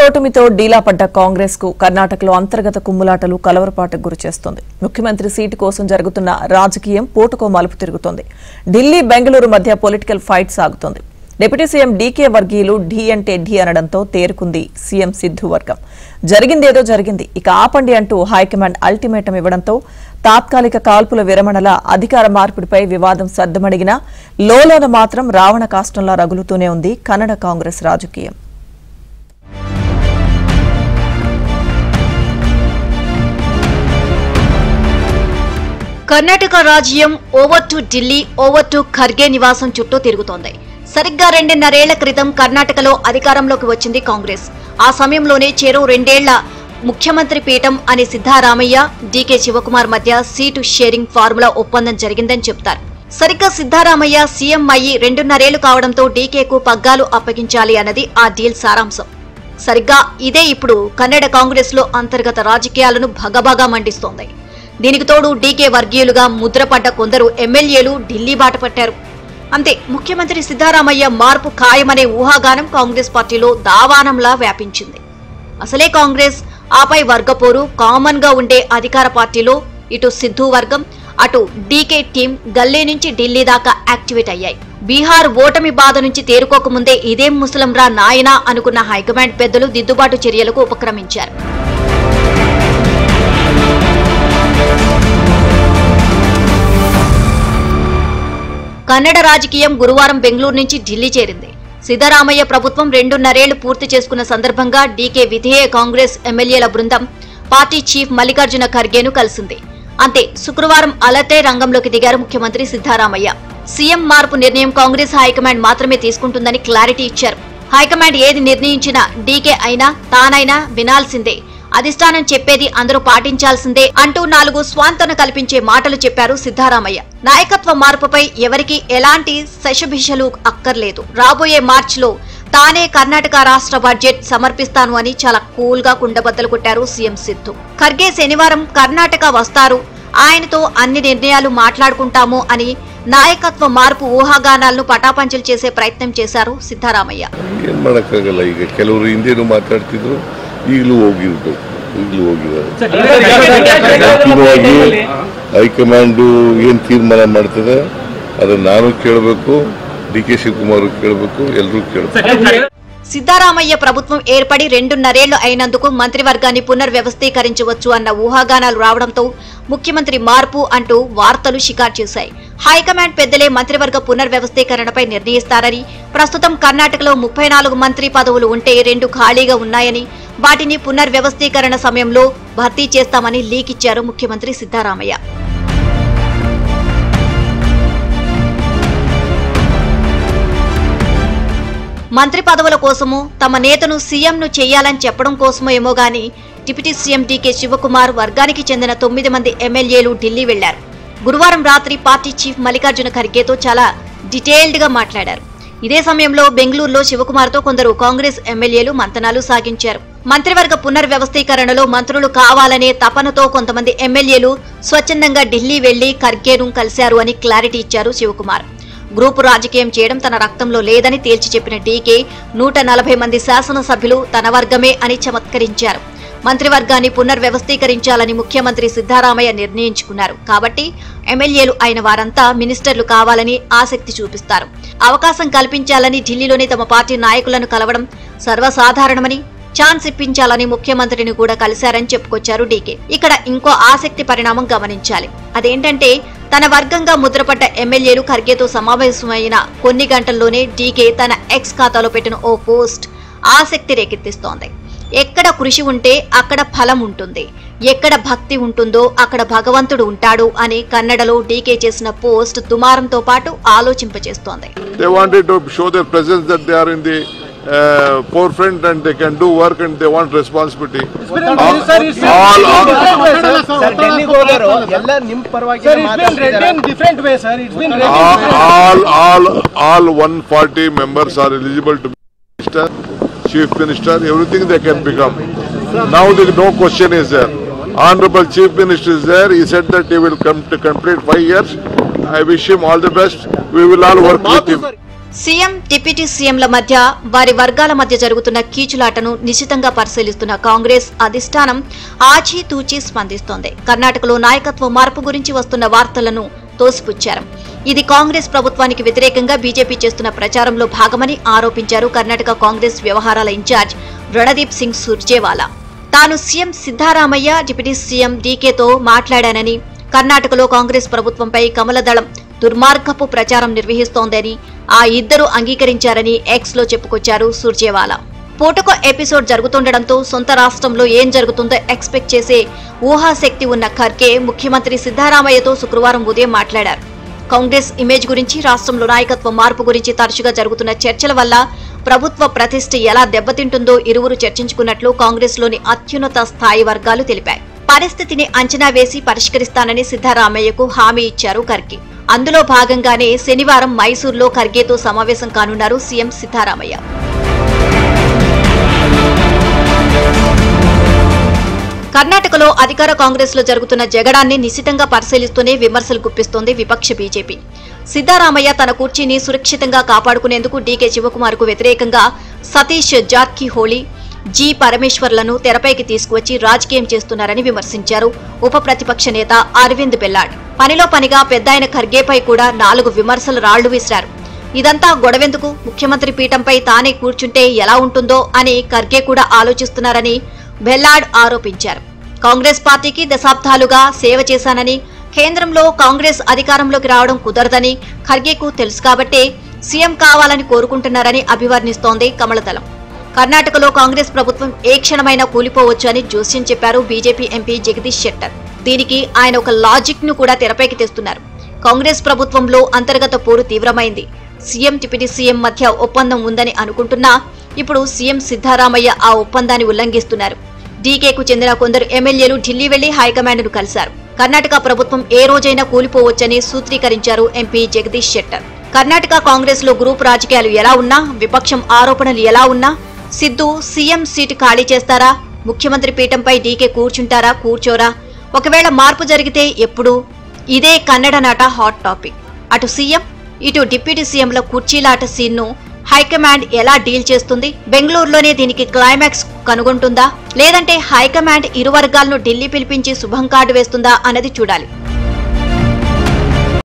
ఓటమితో డీలా పడ్డ కాంగ్రెస్ కు కర్ణాటకలో అంతర్గత కుమ్ములాటలు కలవరపాటుకు గురిచేస్తోంది. ముఖ్యమంత్రి సీటు కోసం జరుగుతున్న రాజకీయం పూటకో మలుపు తిరుగుతోంది. ఢిల్లీ బెంగళూరు మధ్య పొలిటికల్ ఫైట్ సాగుతోంది. డిప్యూటీ సీఎం డీకే వర్గీయులు ఢీ అంటే ఢీ అనడంతో తేరుకుంది సీఎం సిద్ధు వర్గం. జరిగిందేదో జరిగింది, ఇక ఆపండి అంటూ హైకమాండ్ అల్టిమేటం ఇవ్వడంతో తాత్కాలిక కాల్పుల విరమణల అధికార మార్పిడిపై వివాదం సద్దుమణిగినా లోలోన మాత్రం రావణ కాష్టంలా రగులుతూనే ఉంది కన్నడ కాంగ్రెస్ రాజకీయం. కర్ణాటక రాజ్యం over to Delhi, over to Kharge నివాసం చుట్టూ తిరుగుతోంది. సరిగ్గా 2.5 ఏళ్ల క్రితం కర్ణాటకలో అధికారంలోకి వచ్చింది కాంగ్రెస్. ఆ సమయంలోనే చెరో 2 ఏళ్ల ముఖ్యమంత్రి పీఠం అనే సిద్ధారామయ్య, డీకే శివకుమార్ మధ్య సీటు షేరింగ్ ఫార్ములా ఒప్పందం జరిగిందని చెప్తారు. సరిగ్గా సిద్ధారామయ్య సీఎం అయ్యి 2.5 ఏళ్లు కావడంతో డీకేకు పగ్గాలు అప్పగించాలి అన్నది ఆ డీల్ సారాంశం. సరిగ్గా ఇదే ఇప్పుడు కన్నడ కాంగ్రెస్ లో అంతర్గత రాజకీయాలను భగభగా మండిస్తోంది. దీనికి తోడు డీకే వర్గీయులుగా ముద్రపడ్డ కొందరు ఎమ్మెల్యేలు ఢిల్లీ బాట పట్టారు. అంతే, ముఖ్యమంత్రి సిద్ధారామయ్య మార్పు ఖాయమనే ఊహాగానం కాంగ్రెస్ పార్టీలో దావానంలా వ్యాపించింది. అసలే కాంగ్రెస్, ఆపై వర్గపోరు కామన్ గా ఉండే అధికార పార్టీలో ఇటు సిద్ధు వర్గం, అటు డీకే టీం గల్లీ నుంచి ఢిల్లీ దాకా యాక్టివేట్ అయ్యాయి. బీహార్ ఓటమి బాధ నుంచి తేరుకోకముందే ఇదేం ముసలంరా నాయనా అనుకున్న హైకమాండ్ పెద్దలు దిద్దుబాటు చర్యలకు ఉపక్రమించారు. కన్నడ రాజకీయం గురువారం బెంగళూరు నుంచి ఢిల్లీ చేరింది. సిద్ధరామయ్య ప్రభుత్వం 2.5 ఏళ్లు పూర్తి చేసుకున్న సందర్భంగా డీకే విధేయ కాంగ్రెస్ ఎమ్మెల్యేల బృందం పార్టీ చీఫ్ మల్లికార్జున ఖర్గేను కలిసింది. అంతే, శుక్రవారం అలర్టే రంగంలోకి దిగారు ముఖ్యమంత్రి సిద్ధరామయ్య. సీఎం మార్పు నిర్ణయం కాంగ్రెస్ హైకమాండ్ మాత్రమే తీసుకుంటుందని క్లారిటీ ఇచ్చారు. హైకమాండ్ ఏది నిర్ణయించినా డీకే అయినా తానైనా వినాల్సిందే, అధిష్టానం చెప్పేది అందరూ పాటించాల్సిందే అంటూ 4 స్వాంతన కల్పించే మాటలు చెప్పారు సిద్ధారామయ్య. నాయకత్వ మార్పుపై ఎవరికి ఎలాంటి శశభిషలు అక్కర్లేదు. రాబోయే మార్చిలో తానే కర్ణాటక రాష్ట్ర బడ్జెట్ సమర్పిస్తాను అని చాలా కూల్ గా కుండబద్దలు కొట్టారు సీఎం సిద్ధు. ఖర్గే శనివారం కర్ణాటక వస్తారు, ఆయనతో అన్ని నిర్ణయాలు మాట్లాడుకుంటాము అని నాయకత్వ మార్పు ఊహాగానాలను పటాపంచలు చేసే ప్రయత్నం చేశారు సిద్ధరామయ్య. ಈಗಲೂ ಹೋಗಿದ್ದಾರೆ ಹೈಕಮಾಂಡ್ ಏನ್ ತೀರ್ಮಾನ ಮಾಡ್ತದೆ ಅದನ್ನ ನಾನು ಕೇಳಬೇಕು, ಡಿಕೆ ಶಿವಕುಮಾರ್ ಕೇಳಬೇಕು, ಎಲ್ಲರೂ ಕೇಳಬೇಕು. సిద్ధరామయ్య ప్రభుత్వం ఏర్పడి 2.5 ఏళ్లు అయినందుకు మంత్రివర్గాన్ని పునర్వ్యవస్థీకరించవచ్చు అన్న ఊహాగానాలు రావడంతో ముఖ్యమంత్రి మార్పు అంటూ వార్తలు షికారు చేశాయి. హైకమాండ్ పెద్దలే మంత్రివర్గ పునర్వ్యవస్థీకరణపై నిర్ణయిస్తారని, ప్రస్తుతం కర్ణాటకలో 34 మంత్రి పదవులు ఉంటే 2 ఖాళీగా ఉన్నాయని, వాటిని పునర్వ్యవస్థీకరణ సమయంలో భర్తీ చేస్తామని లీక్ ఇచ్చారు ముఖ్యమంత్రి సిద్ధరామయ్య. మంత్రి పదవుల కోసమో తమ నేతను సీఎంను చేయాలని చెప్పడం కోసమో ఏమో గాని డిప్యూటీ సీఎం డీకే శివకుమార్ వర్గానికి చెందిన 9 మంది ఎమ్మెల్యేలు ఢిల్లీ వెళ్లారు. గురువారం రాత్రి పార్టీ చీఫ్ మల్లికార్జున ఖర్గేతో చాలా డీటెయిల్డ్ గా మాట్లాడారు. ఇదే సమయంలో బెంగళూరులో శివకుమార్తో కొందరు కాంగ్రెస్ ఎమ్మెల్యేలు మంతనాలు సాగించారు. మంత్రివర్గ పునర్వ్యవస్థీకరణలో మంత్రులు కావాలనే తపనతో కొంతమంది ఎమ్మెల్యేలు స్వచ్ఛందంగా ఢిల్లీ వెళ్లి ఖర్గేను కలిశారు అని క్లారిటీ ఇచ్చారు శివకుమార్. గ్రూపు రాజకీయం చేయడం తన రక్తంలో లేదని తేల్చి చెప్పిన డీకే 140 మంది శాసనసభ్యులు తన వర్గమే అని చమత్కరించారు. మంత్రివర్గాన్ని పునర్వ్యవస్థీకరించాలని ముఖ్యమంత్రి సిద్ధరామయ్య నిర్ణయించుకున్నారు కాబట్టి ఎమ్మెల్యేలు అయిన వారంతా మినిస్టర్లు కావాలని ఆసక్తి చూపిస్తారు. అవకాశం కల్పించాలని ఢిల్లీలోని తమ పార్టీ నాయకులను కలవడం సర్వసాధారణమని, ఛాన్స్ ఇప్పించాలని ముఖ్యమంత్రిని కూడా కలిశారని చెప్పుకొచ్చారు డీకే. ఇక్కడ ఇంకో ఆసక్తి పరిణామం గమనించాలి. అదేంటంటే, తన వర్గంగా ముద్రపడ్డ ఎమ్మెల్యేలు ఖర్గేతో సమావేశమైన కొన్ని గంటల్లోనే డీకే తన ఎక్స్ ఖాతాలో పెట్టిన ఓ పోస్ట్ ఆసక్తి రేకెత్తిస్తోంది. ఎక్కడ కృషి ఉంటే అక్కడ ఫలం ఉంటుంది, ఎక్కడ భక్తి ఉంటుందో అక్కడ భగవంతుడు ఉంటాడు అని కన్నడలో డీకే చేసిన పోస్ట్ దుమారంతో పాటు ఆలోచింపచేస్తోంది. forefront and they can do work and they want responsibility. All 140 members are eligible to be minister, chief minister, everything they can become. Now no question is there. Honorable Chief Minister is there. He said that he will come to complete 5 years. I wish him all the best. We will all work with him. CM deputy సీఎంల మధ్య వారి వర్గాల మధ్య జరుగుతున్న కీచులాటను నిశితంగా పరిశీలిస్తున్న కాంగ్రెస్ అధిష్టానం ఆచితూచి స్పందిస్తోంది. కర్ణాటకలో నాయకత్వ మార్పు గురించి వస్తున్న వార్తలను తోసిపుచ్చారు. ఇది కాంగ్రెస్ ప్రభుత్వానికి వ్యతిరేకంగా బీజేపీ చేస్తున్న ప్రచారంలో భాగమని ఆరోపించారు కర్ణాటక కాంగ్రెస్ వ్యవహారాల ఇన్ఛార్జ్ రణదీప్ సింగ్ సుర్జేవాలా. తాను సీఎం సిద్ధారామయ్య, డిప్యూటీ సీఎం డీకేతో మాట్లాడానని, కర్ణాటకలో కాంగ్రెస్ ప్రభుత్వంపై కమలదళం దుర్మార్గపు ప్రచారం నిర్వహిస్తోందని ఆ ఇద్దరు అంగీకరించారని ఎక్స్ లో చెప్పుకొచ్చారు సుర్జేవాలా. పోటకో ఎపిసోడ్ జరుగుతుండటంతో సొంత రాష్ట్రంలో ఏం జరుగుతుందో ఎక్స్పెక్ట్ చేసే ఊహాశక్తి ఉన్న ఖర్గే ముఖ్యమంత్రి సిద్ధారామయ్యతో శుక్రవారం ఉదయం మాట్లాడారు. కాంగ్రెస్ ఇమేజ్ గురించి, రాష్ట్రంలో నాయకత్వ మార్పు గురించి తరచుగా జరుగుతున్న చర్చల వల్ల ప్రభుత్వ ప్రతిష్ఠ ఎలా దెబ్బతింటుందో ఇరువురు చర్చించుకున్నట్లు కాంగ్రెస్ లోని అత్యున్నత స్థాయి వర్గాలు తెలిపాయి. పరిస్థితిని అంచనా వేసి పరిష్కరిస్తానని సిద్ధారామయ్యకు హామీ ఇచ్చారు ఖర్గే. అందులో భాగంగానే శనివారం మైసూర్లో ఖర్గేతో సమావేశం కానున్నారు సీఎం సిద్ధారామయ్య. కర్ణాటకలో అధికార కాంగ్రెస్ లో జరుగుతున్న జగడాన్ని నిశితంగా పరిశీలిస్తూనే విమర్శలు గుప్పిస్తోంది విపక్ష బీజేపీ. సిద్ధారామయ్య తన కుర్చీని సురక్షితంగా కాపాడుకునేందుకు డీకే శివకుమార్ కు వ్యతిరేకంగా సతీష్ జార్కిహోళీ, జి పరమేశ్వర్లను తెరపైకి తీసుకువచ్చి రాజకీయం చేస్తున్నారని విమర్శించారు ఉప ప్రతిపక్ష నేత అరవింద్ బెల్లాడ్. పనిలో పనిగా పెద్దాయన ఖర్గేపై కూడా 4 విమర్శల రాళ్లు విసిరారు. ఇదంతా గొడవెందుకు, ముఖ్యమంత్రి పీఠంపై తానే కూర్చుంటే ఎలా ఉంటుందో అని ఖర్గే కూడా ఆలోచిస్తున్నారని బెల్లాడ్ ఆరోపించారు. కాంగ్రెస్ పార్టీకి దశాబ్దాలుగా సేవ చేశానని, కేంద్రంలో కాంగ్రెస్ అధికారంలోకి రావడం కుదరదని ఖర్గేకు తెలుసు కాబట్టే సీఎం కావాలని కోరుకుంటున్నారని అభివర్ణిస్తోంది కమలదళం. కర్ణాటకలో కాంగ్రెస్ ప్రభుత్వం ఏ క్షణమైనా కూలిపోవచ్చు అని జోస్యం చెప్పారు బీజేపీ ఎంపీ జగదీష్ షెట్టర్. దీనికి ఆయన ఒక లాజిక్ ను కూడా తెరపైకి తెస్తున్నారు. కాంగ్రెస్ ప్రభుత్వంలో అంతర్గత పోరు తీవ్రమైంది. సీఎం, డిప్యూటీ సీఎం మధ్య ఒప్పందం ఉందని అనుకుంటున్నా ఇప్పుడు సీఎం సిద్ధారామయ్య ఆ ఒప్పందాన్ని ఉల్లంఘిస్తున్నారు. డీకేకు చెందిన కొందరు ఎమ్మెల్యేలు ఢిల్లీ వెళ్లి హైకమాండ్ ను కలిశారు. కర్ణాటక ప్రభుత్వం ఏ రోజైనా కూలిపోవచ్చని సూత్రీకరించారు ఎంపీ జగదీష్ షెట్టర్. కర్ణాటక కాంగ్రెస్ లో గ్రూప్ రాజకీయాలు ఎలా ఉన్నా, విపక్షం ఆరోపణలు ఎలా ఉన్నా, సిద్ధు సీఎం సీటు ఖాళీ చేస్తారా, ముఖ్యమంత్రి పీఠంపై డీకే కూర్చుంటారా, కూర్చోరా, ఒకవేళ మార్పు జరిగితే ఎప్పుడు? ఇదే కన్నడ నాట హాట్ టాపిక్. అటు సీఎం, ఇటు డిప్యూటీ సీఎంల కుర్చీలాట సీన్ ను హైకమాండ్ ఎలా డీల్ చేస్తుంది? బెంగళూరులోనే దీనికి క్లైమాక్స్ కనుగొంటుందా, లేదంటే హైకమాండ్ ఇరు వర్గాలను ఢిల్లీ పిలిపించి శుభం కార్డు వేస్తుందా అన్నది చూడాలి.